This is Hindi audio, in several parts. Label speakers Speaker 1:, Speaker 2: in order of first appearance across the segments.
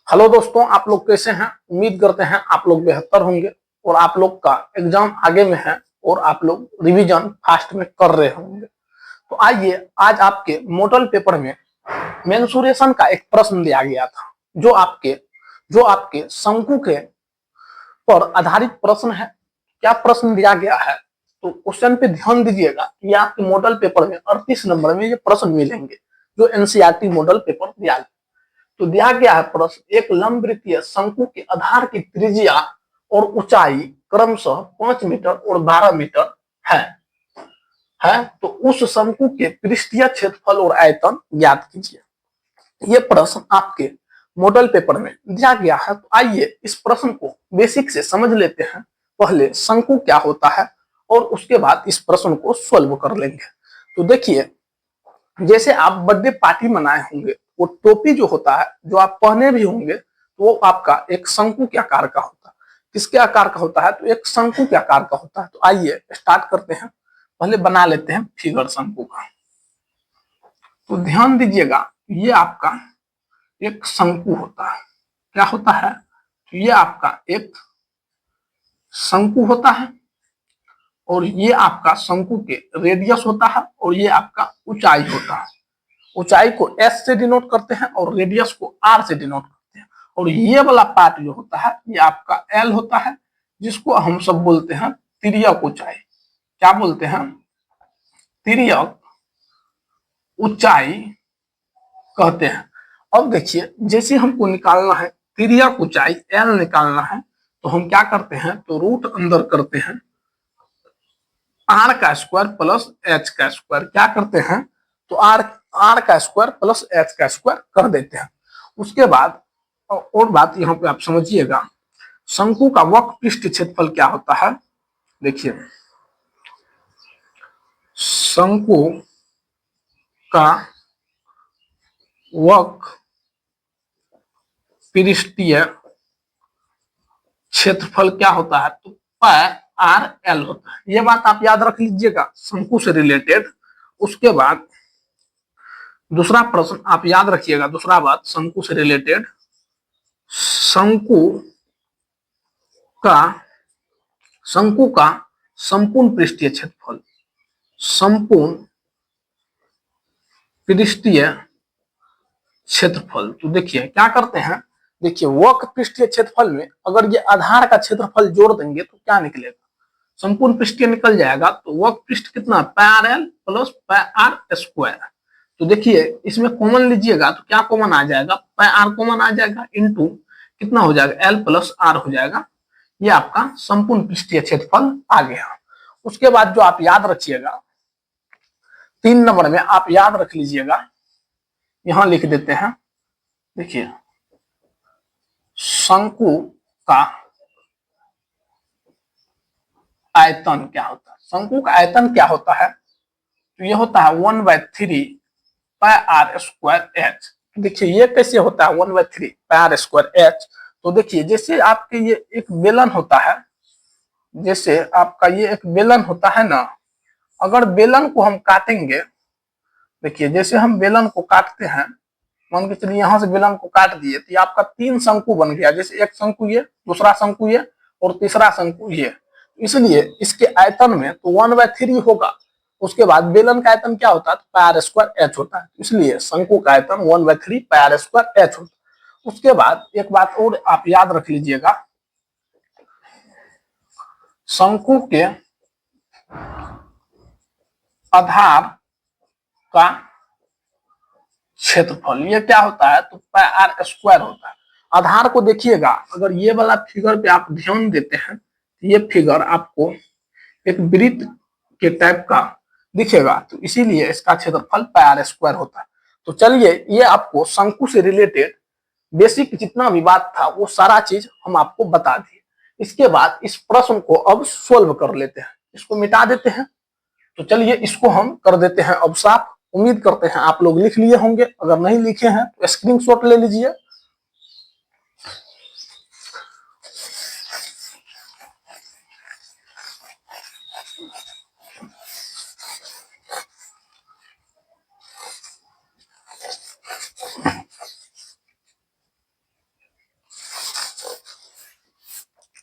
Speaker 1: हेलो दोस्तों, आप लोग कैसे हैं। उम्मीद करते हैं आप लोग बेहतर होंगे और आप लोग का एग्जाम आगे में है और आप लोग रिवीजन फास्ट में कर रहे होंगे। तो आइए, आज आपके मॉडल पेपर में मेंसुरेशन का एक प्रश्न दिया गया था जो आपके शंकु के पर आधारित प्रश्न है। क्या प्रश्न दिया गया है तो क्वेश्चन पे ध्यान दीजिएगा। ये आपके मॉडल पेपर में 38 नंबर में ये प्रश्न मिलेंगे जो एनसीईआरटी मॉडल पेपर दिया गया। तो दिया गया है प्रश्न, एक लंबवृत्तीय शंकु के आधार की त्रिज्या और ऊंचाई क्रमशः 5 मीटर और 12 मीटर है तो उस शंकु के पृष्ठीय क्षेत्रफल और आयतन ज्ञात कीजिए। ये प्रश्न आपके मॉडल पेपर में दिया गया है। तो आइए इस प्रश्न को बेसिक से समझ लेते हैं। पहले शंकु क्या होता है और उसके बाद इस प्रश्न को सॉल्व कर लेंगे। तो देखिए, जैसे आप बर्थडे पार्टी मनाए होंगे, वो टोपी जो होता है जो आप पहने भी होंगे तो वो आपका एक शंकु के आकार का होता है। किसके आकार का होता है तो एक शंकु के आकार का होता है। तो आइए स्टार्ट करते हैं। पहले बना लेते हैं फिगर शंकु का। तो ध्यान दीजिएगा, ये आपका एक शंकु होता है। क्या होता है तो ये आपका एक शंकु होता है और ये आपका शंकु के रेडियस होता है और ये आपका ऊंचाई होता है। ऊंचाई को एस से डिनोट करते हैं और रेडियस को आर से डिनोट करते हैं। और ये वाला पार्ट जो होता है ये आपका एल होता है, जिसको हम सब बोलते हैं तिर्यक ऊंचाई। क्या बोलते हैं? तिर्यक ऊंचाई कहते हैं। अब देखिए, जैसे हमको निकालना है तिर्यक ऊंचाई एल निकालना है तो हम क्या करते हैं तो रूट अंदर करते हैं आर का स्क्वायर प्लस एच का स्क्वायर। क्या करते हैं तो आर का स्क्वायर प्लस एच का स्क्वायर कर देते हैं। उसके बाद और बात यहाँ पे आप समझिएगा, शंकु का वक्र पृष्ठ क्षेत्रफल क्या होता है। देखिए, शंकु का वक्र पृष्ठीय क्षेत्रफल क्या होता है तो पाई आर एल होता है। ये बात आप याद रख लीजिएगा शंकु से रिलेटेड। उसके बाद दूसरा प्रश्न आप याद रखिएगा, दूसरा बात शंकु से रिलेटेड, शंकु का संपूर्ण पृष्ठीय क्षेत्रफल, संपूर्ण पृष्ठीय क्षेत्रफल। तो देखिए क्या करते हैं, देखिए वक्र पृष्ठीय क्षेत्रफल में अगर ये आधार का क्षेत्रफल जोड़ देंगे तो क्या निकलेगा, संपूर्ण पृष्ठीय निकल जाएगा। तो वक्र पृष्ठ कितना, pi r l plus pi r square. तो देखिए इसमें कॉमन लीजिएगा तो क्या कॉमन आ जाएगा, पाई आर कॉमन आ जाएगा इंटू कितना हो जाएगा एल प्लस आर हो जाएगा। ये आपका संपूर्ण पृष्ठीय क्षेत्रफल आ गया। उसके बाद जो आप याद रखिएगा 3 नंबर में आप याद रख लीजिएगा, यहां लिख देते हैं। देखिए शंकु का आयतन क्या होता है, शंकु का आयतन क्या होता है तो ये होता है 1/3 पाई आर स्क्वायर एच। देखिए ये कैसे होता है 1/3 पाई आर स्क्वायर एच। तो देखिए जैसे आपके ये एक बेलन होता है, जैसे आपका ये एक बेलन होता है ना, अगर बेलन को हम काटेंगे, देखिए जैसे हम बेलन को काटते हैं, मान के चलिए यहाँ से बेलन को काट दिए तो ये आपका 3 शंकु बन गया। जैसे एक शंकु ये, दूसरा शंकु ये और तीसरा शंकु ये। इसलिए इसके आयतन में तो 1/3 होगा। उसके बाद बेलन का आयतन क्या होता है, पाई आर स्क्वायर एच होता है। इसलिए शंकु का आयतन 1/3 पाई आर स्क्वायर एच होता है। उसके बाद एक बात और आप याद रख लीजिएगा, शंकु के आधार का क्षेत्रफल ये क्या होता है तो पाई आर स्क्वायर होता है। आधार को देखिएगा, अगर ये वाला फिगर पे आप ध्यान देते हैं तो ये फिगर आपको एक वृत्त के टाइप का दिखेगा, तो इसीलिए इसका क्षेत्रफल पाई आर स्क्वायर होता है। तो चलिए, ये आपको शंकु से रिलेटेड बेसिक जितना भी बात था वो सारा चीज हम आपको बता दिए। इसके बाद इस प्रश्न को अब सोल्व कर लेते हैं, इसको मिटा देते हैं। तो चलिए इसको हम कर देते हैं अब साफ। उम्मीद करते हैं आप लोग लिख लिए होंगे, अगर नहीं लिखे हैं तो स्क्रीनशॉट ले लीजिए।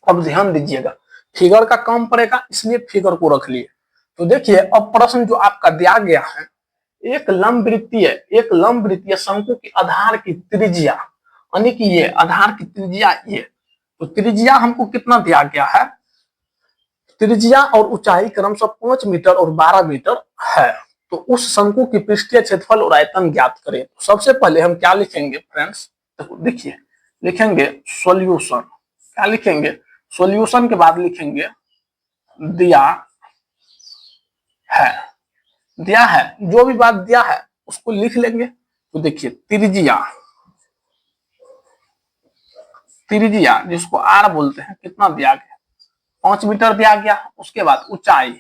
Speaker 1: अब ध्यान दीजिएगा, फिगर का काम पड़ेगा इसलिए फिगर को रख लिए। तो देखिए अब प्रश्न जो आपका दिया गया है, एक लंब वृत्तीय शंकु की आधार की त्रिज्या, यानी कि ये आधार की त्रिज्या ये, तो त्रिज्या हमको कितना दिया गया है, त्रिज्या और ऊंचाई क्रमशः 5 मीटर और 12 मीटर है। तो उस शंकु की पृष्ठीय क्षेत्रफल और आयतन ज्ञात करें। तो सबसे पहले हम क्या लिखेंगे फ्रेंड्स, देखो देखिए, लिखेंगे सॉल्यूशन, क्या लिखेंगे, सॉल्यूशन के बाद लिखेंगे दिया है, दिया है, जो भी बात दिया है उसको लिख लेंगे। तो देखिए त्रिज्या, त्रिज्या जिसको आर बोलते हैं कितना दिया गया, 5 मीटर दिया गया। उसके बाद ऊंचाई,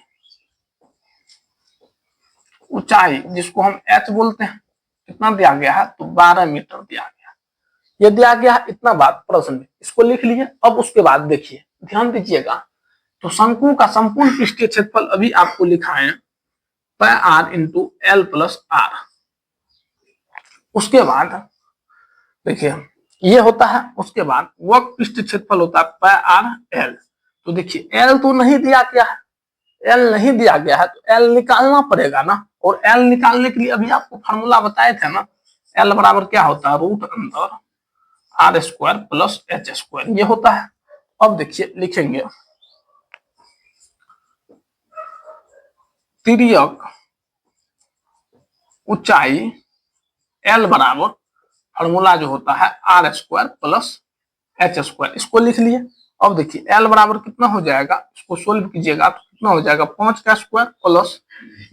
Speaker 1: ऊंचाई जिसको हम एच बोलते हैं कितना दिया गया है, तो 12 मीटर दिया गया। ये दिया गया इतना बात प्रश्न में, इसको लिख लिए। अब उसके बाद देखिए ध्यान दीजिएगा, तो शंकु का संपूर्ण पृष्ठीय क्षेत्रफल अभी आपको लिखा है pi r into l plus r. उसके बाद देखिए ये होता है, उसके बाद वक्र पृष्ठ क्षेत्रफल होता है पाई आर एल। तो देखिए एल तो नहीं दिया गया है, एल नहीं दिया गया है, तो एल निकालना पड़ेगा ना। और एल निकालने के लिए अभी आपको फार्मूला बताए थे ना, एल बराबर क्या होता है, रूट अंदर R square plus H square, ये होता है। अब देखिए लिखेंगे तिर्यक ऊंचाई एल बराबर फार्मूला जो होता है R square plus H square, इसको लिख लिए। अब देखिए एल बराबर कितना हो जाएगा, इसको सोल्व कीजिएगा तो कितना हो जाएगा, 5 का स्क्वायर प्लस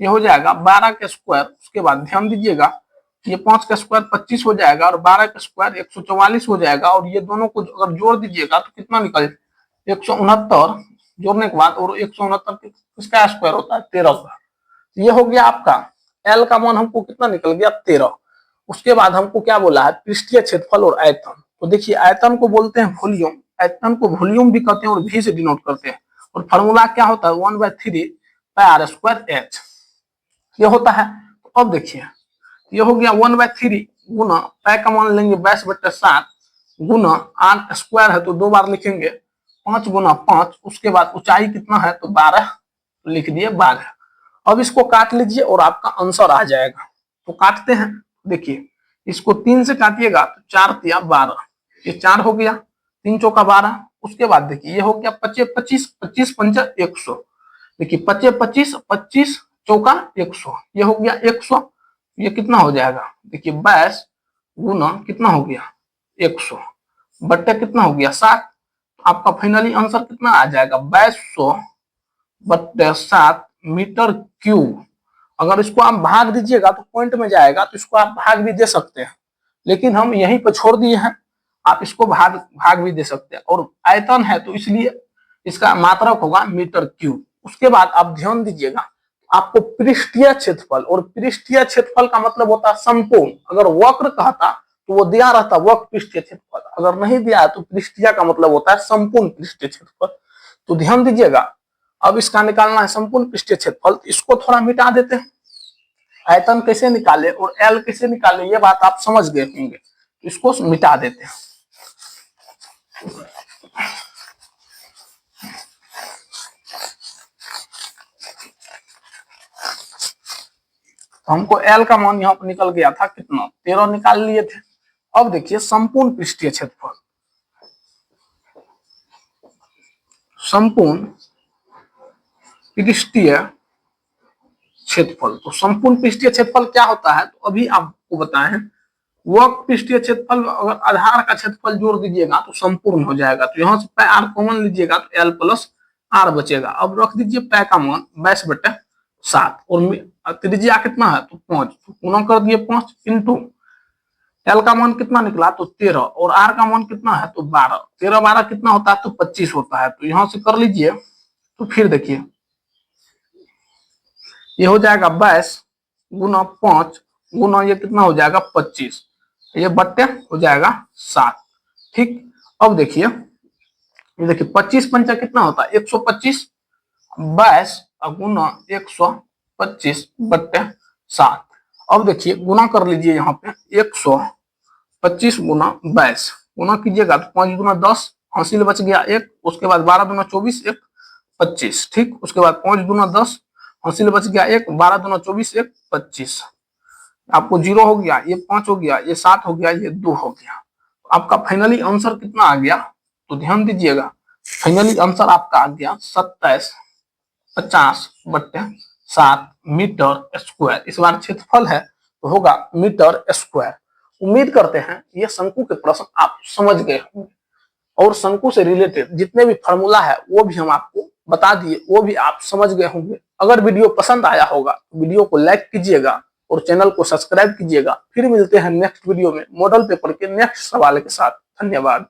Speaker 1: ये हो जाएगा 12 का स्क्वायर। उसके बाद ध्यान दीजिएगा ये 5 का स्क्वायर 25 हो जाएगा और 12 का स्क्वायर 144 हो जाएगा। और ये दोनों को अगर जोड़ दीजिएगा तो कितना निकल, 169 जोड़ने के बाद, और 169 किसका स्क्वायर होता है, 13 का। ये हो गया आपका एल का मान हमको कितना निकल गया, 13। उसके बाद हमको क्या बोला है, पृष्ठीय क्षेत्रफल और आयतन। तो देखिए आयतन को बोलते हैं वॉल्यूम, आयतन को वॉल्यूम भी कहते हैं और भी से डिनोट करते हैं। और फार्मूला क्या होता है, 1/3 पाई आर स्क्वायर एच, ये होता है। तो अब देखिए ये हो गया 1/3 गुना पाई का मान लेंगे 22/7 गुना आर स्क्वायर है तो 2 बार लिखेंगे 5 गुना 5। उसके बाद ऊंचाई कितना है, तो 12, तो लिख दिए 12। अब इसको काट लीजिए और आपका आंसर आ जाएगा। तो काटते हैं, देखिए इसको 3 से काटिएगा तो 4 तिया 12, ये 4 हो गया, 3 चौका 12। उसके बाद देखिए ये हो गया 25 25 25 पंचा 100, देखिए 25 25 25 चौका 100, ये हो गया 100। ये कितना हो जाएगा, देखिए 22 गुना कितना हो गया 100 बट्टे कितना हो गया 7। आपका फाइनली आंसर कितना आ जाएगा, 2200 बट्टे 7 मीटर क्यूब। अगर इसको आप भाग दीजिएगा तो पॉइंट में जाएगा, तो इसको आप भाग भी दे सकते हैं, लेकिन हम यहीं पर छोड़ दिए हैं, आप इसको भाग भी दे सकते हैं। और आयतन है तो इसलिए इसका मात्रक होगा मीटर क्यूब। उसके बाद आप ध्यान दीजिएगा, आपको पृष्ठीय क्षेत्रफल, और पृष्ठीय क्षेत्रफल का मतलब होता है संपूर्ण। अगर वक्र कहता तो वो दिया रहता वक्र पृष्ठीय क्षेत्रफल, अगर नहीं दिया तो पृष्ठीय का मतलब होता है संपूर्ण पृष्ठीय क्षेत्रफल। तो ध्यान दीजिएगा, अब इसका निकालना है संपूर्ण पृष्ठीय क्षेत्रफल, इसको थोड़ा मिटा देते हैं। आयतन कैसे निकाले और एल कैसे निकाले ये बात आप समझ गए होंगे, इसको मिटा देते हैं। तो हमको एल का मान यहाँ पर निकल गया था कितना, 13 निकाल लिए थे। अब देखिए संपूर्ण पृष्ठीय क्षेत्रफल, संपूर्ण पृष्ठीय क्षेत्रफल। तो संपूर्ण पृष्ठीय क्षेत्रफल क्या होता है, तो अभी आपको बताएं, वक्र पृष्ठीय क्षेत्रफल अगर आधार का क्षेत्रफल जोड़ दीजिएगा तो संपूर्ण हो जाएगा। तो यहाँ से पाई आर कॉमन लीजिएगा तो एल प्लस आर बचेगा। अब रख दीजिए पाई का मान 22/7 और त्रिज्या कितना है, तो 5, तो गुना कर दिए 5 इंटू एल का मान कितना निकला, तो 13, और आर का मान कितना है, तो 12। 13 12 कितना होता है, तो 25 होता है। तो यहां से कर लीजिए, तो फिर देखिए ये हो जाएगा 22 गुना 5 गुना ये कितना हो जाएगा 25, ये बट्टे हो जाएगा 7। ठीक, अब देखिए ये देखिए 25 पंचा कितना होता है 125, 22 गुना 125 बट्टे 7। अब देखिए गुना कर लीजिए, यहाँ पे 125 गुना 22 गुना कीजिएगा तो 5 गुना 10 80 बच गया 1, उसके बाद 12 दूना 24, 1 25, ठीक। उसके बाद 5 दूना 10, 80 बच गया 1, 12 दूना 24, 1 25। आपको 0 हो गया, ये 5 हो गया, ये 7 हो गया, ये 2 हो गया। आपका फाइनली आंसर कितना आ गया, तो ध्यान दीजिएगा, फाइनली आंसर आपका आ गया 2750/7 मीटर स्क्वायर। इस बार क्षेत्रफल है तो होगा मीटर स्क्वायर। उम्मीद करते हैं ये शंकु के प्रश्न आप समझ गए होंगे, और शंकु से रिलेटेड जितने भी फॉर्मूला है वो भी हम आपको बता दिए, वो भी आप समझ गए होंगे। अगर वीडियो पसंद आया होगा तो वीडियो को लाइक कीजिएगा और चैनल को सब्सक्राइब कीजिएगा। फिर मिलते हैं नेक्स्ट वीडियो में मॉडल पेपर के नेक्स्ट सवाल के साथ। धन्यवाद।